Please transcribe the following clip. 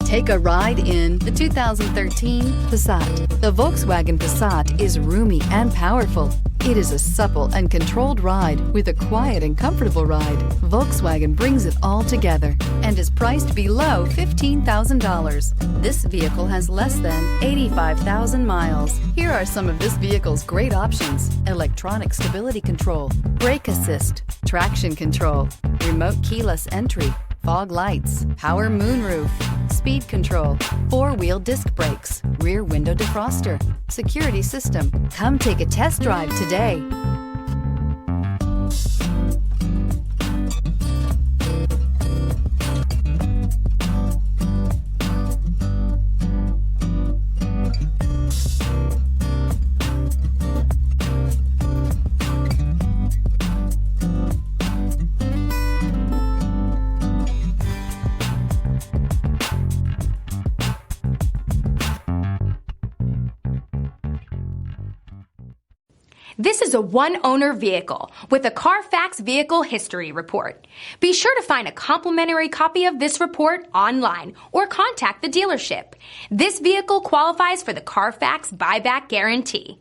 Take a ride in the 2013 Passat. The Volkswagen Passat is roomy and powerful. It is a supple and controlled ride with a quiet and comfortable ride. Volkswagen brings it all together and is priced below $15,000. This vehicle has less than 85,000 miles. Here are some of this vehicle's great options: electronic stability control, brake assist, traction control, remote keyless entry, fog lights, power moonroof, speed control, four-wheel disc brakes, rear window defroster, security system. Come take a test drive today. This is a one-owner vehicle with a Carfax Vehicle History Report. Be sure to find a complimentary copy of this report online or contact the dealership. This vehicle qualifies for the Carfax Buyback Guarantee.